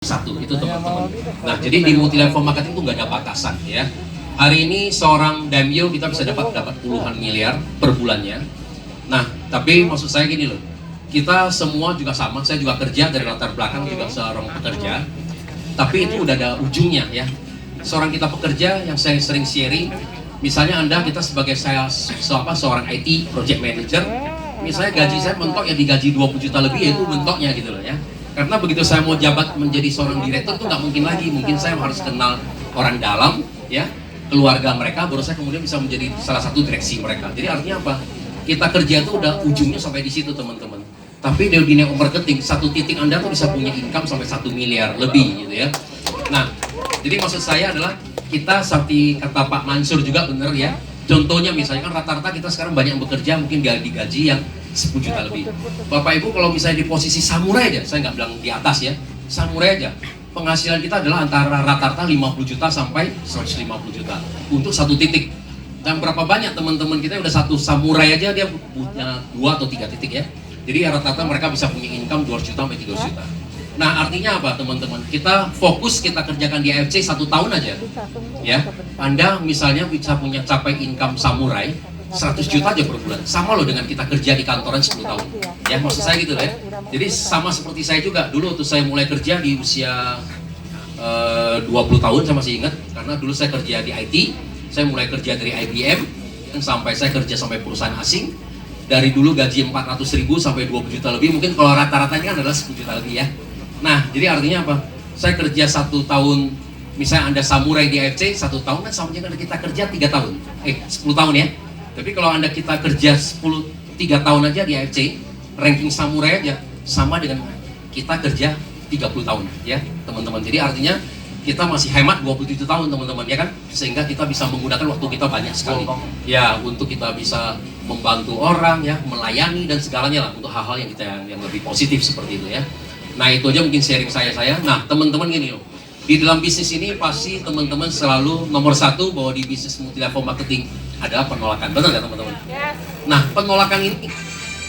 satu itu teman-teman. Nah, jadi di multi level marketing itu nggak ada batasan ya. Hari ini seorang Damio kita bisa dapat puluhan miliar per bulannya. Nah, tapi maksud saya gini loh, kita semua juga sama. Saya juga kerja dari latar belakang juga seorang pekerja. Tapi itu udah ada ujungnya ya. Seorang kita pekerja yang saya sering sharing, misalnya Anda kita sebagai seorang IT project manager, misalnya gaji saya mentok ya digaji 20 juta lebih, yaitu mentoknya gitu loh ya. Karena begitu saya mau jabat menjadi seorang direktur itu nggak mungkin lagi, mungkin saya harus kenal orang dalam ya, keluarga mereka, baru saya kemudian bisa menjadi salah satu direksi mereka. Jadi artinya apa? Kita kerja itu udah ujungnya sampai di situ teman-teman. Tapi di dunia marketing, satu titik Anda tuh bisa punya income sampai 1 miliar lebih gitu ya. Nah, jadi maksud saya adalah kita seperti kata Pak Mansur juga benar ya. Contohnya misalnya kan rata-rata kita sekarang banyak yang bekerja mungkin digaji yang 10 juta lebih. Bapak Ibu kalau misalnya di posisi samurai aja, saya nggak bilang di atas ya, samurai aja, penghasilan kita adalah antara rata-rata 50 juta sampai 150 juta untuk satu titik. Dan berapa banyak teman-teman kita udah satu samurai aja dia punya 2 atau 3 titik ya. Jadi rata-rata mereka bisa punya income 200 juta sampai 300 juta. Nah artinya apa teman-teman? Kita fokus kita kerjakan di AFC 1 tahun aja. Ya, Anda misalnya bisa punya capai income samurai 100 juta aja per bulan. Sama loh dengan kita kerja di kantoran 10 tahun. Ya maksud saya gitu ya. Jadi sama seperti saya juga. Dulu waktu saya mulai kerja di usia 20 tahun saya masih ingat. Karena dulu saya kerja di IT. Saya mulai kerja dari IBM. Sampai saya kerja sampai perusahaan asing. Dari dulu gaji 400.000 sampai 20 juta lebih. Mungkin kalau rata-ratanya kan adalah 10 juta lebih ya. Nah jadi artinya apa? Saya kerja 1 tahun. Misalnya Anda samurai di AFC 1 tahun kan sama dengan kita kerja 3 tahun. 10 tahun ya. Tapi kalau Anda kita kerja 3 tahun aja di AFC, ranking samurai aja sama dengan kita kerja 30 tahun ya teman-teman. Jadi artinya kita masih hemat 27 tahun teman-teman ya kan, sehingga kita bisa menggunakan waktu kita banyak sekali ya untuk kita bisa membantu orang ya, melayani dan segalanya lah untuk hal-hal yang kita yang lebih positif seperti itu ya. Nah itu aja mungkin sharing saya. Nah teman-teman gini loh, di dalam bisnis ini pasti teman-teman selalu nomor 1 bahwa di bisnis multi level marketing adalah penolakan, benar nggak teman-teman? Nah penolakan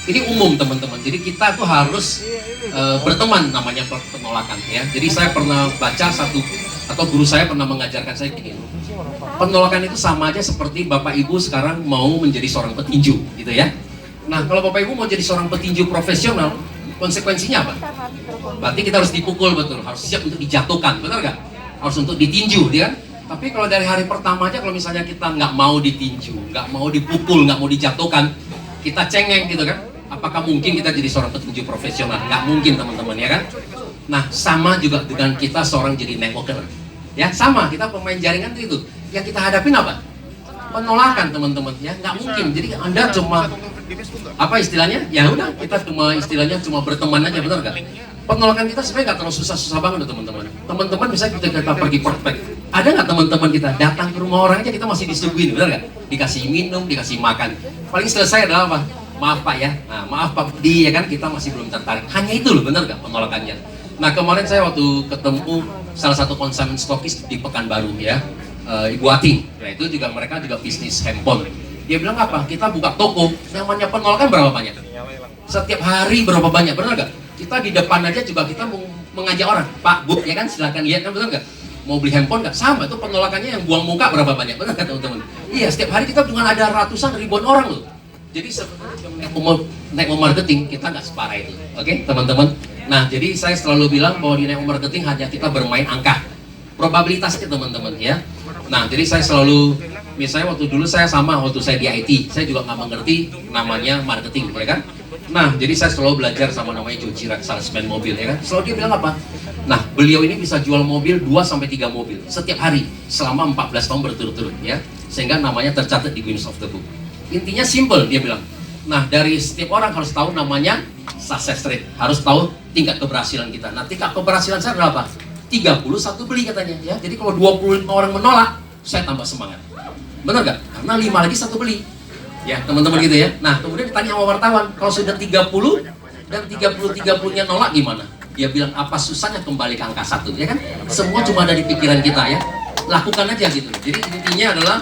ini umum teman-teman. Jadi kita tuh harus berteman namanya penolakan ya. Jadi saya pernah baca atau guru saya pernah mengajarkan saya gini. Penolakan itu sama aja seperti Bapak Ibu sekarang mau menjadi seorang petinju gitu ya. Nah kalau Bapak Ibu mau jadi seorang petinju profesional, konsekuensinya apa? Berarti kita harus dipukul betul, harus siap untuk dijatuhkan, benar nggak? Harus untuk ditinju, dia kan? Tapi kalau dari hari pertama aja kalau misalnya kita nggak mau ditinju, nggak mau dipukul, nggak mau dijatuhkan, kita cengeng gitu kan? Apakah mungkin kita jadi seorang petinju profesional? Nggak mungkin teman-teman ya kan? Nah sama juga dengan kita seorang jadi networker. Ya sama, kita pemain jaringan itu. Yang kita hadapin apa? Penolakan teman-teman ya, nggak mungkin. Jadi Anda cuma apa istilahnya? Ya udah kita cuma istilahnya cuma berteman aja, benar nggak? Penolakan kita sebenarnya nggak terlalu susah-susah banget teman-teman. Teman-teman bisa kita pergi prospek. Ada nggak teman-teman kita datang ke rumah orang aja kita masih disuguhin, benar nggak? Dikasih minum, dikasih makan. Paling selesai adalah apa? Maaf Pak ya, nah, maaf Pak di ya kan kita masih belum tertarik. Hanya itu loh, benar nggak penolakannya? Nah kemarin saya waktu ketemu salah satu konsumen stokis di Pekanbaru ya, Ibu Ating. Nah itu juga mereka juga bisnis handphone. Dia bilang apa? Kita buka toko, namanya penolakan berapa banyak? Setiap hari berapa banyak, benar nggak? Kita di depan aja juga kita mengajak orang, Pak, Bu, ya kan silahkan lihat kan, benar nggak? Mau beli handphone nggak? Sama, itu penolakannya yang buang muka berapa banyak, benar nggak teman-teman? Iya, setiap hari kita cuma ada ratusan ribuan orang loh. Jadi sebenarnya network marketing kita nggak separah itu, oke teman-teman? Nah, jadi saya selalu bilang bahwa di network marketing hanya kita bermain angka, probabilitasnya teman-teman ya. Nah, jadi saya selalu, misalnya waktu dulu saya di IT, saya juga nggak mengerti namanya marketing, ya kan? Nah, jadi saya selalu belajar sama namanya Joe Chirac, salesman mobil, ya kan? Selalu dia bilang apa? Nah, beliau ini bisa jual mobil 2-3 mobil setiap hari selama 14 tahun berturut-turut, ya. Sehingga namanya tercatat di Guinness of the Book. Intinya simple, dia bilang. Nah, dari setiap orang harus tahu namanya success rate, harus tahu tingkat keberhasilan kita. Nah, tingkat keberhasilan saya berapa? 31 beli katanya, ya. Jadi kalau 25 orang menolak, saya tambah semangat. Benar gak? Karena 5 lagi 1 beli. Ya, teman-teman gitu ya. Nah, kemudian ditanya sama wartawan, kalau sudah 30 dan 30-30-nya nolak gimana? Dia bilang, apa susahnya kembali ke angka 1, ya kan? Semua cuma ada di pikiran kita ya. Lakukan aja gitu. Jadi intinya adalah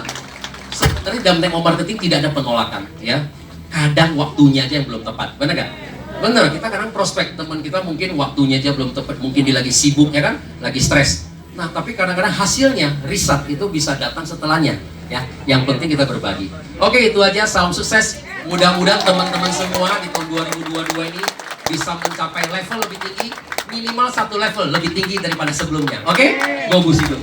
sebenarnya dalam network marketing tidak ada penolakan ya. Kadang waktunya aja yang belum tepat, benar gak? Bener, kita kadang prospek teman kita mungkin waktunya aja belum tepat, mungkin dia lagi sibuk ya kan, lagi stres. Nah, tapi kadang-kadang hasilnya, riset itu bisa datang setelahnya ya. Yang penting kita berbagi. Oke, itu aja, salam sukses. Mudah-mudahan teman-teman semua di tahun 2022 ini bisa mencapai level lebih tinggi, minimal 1 level lebih tinggi daripada sebelumnya. Oke? Go Busido.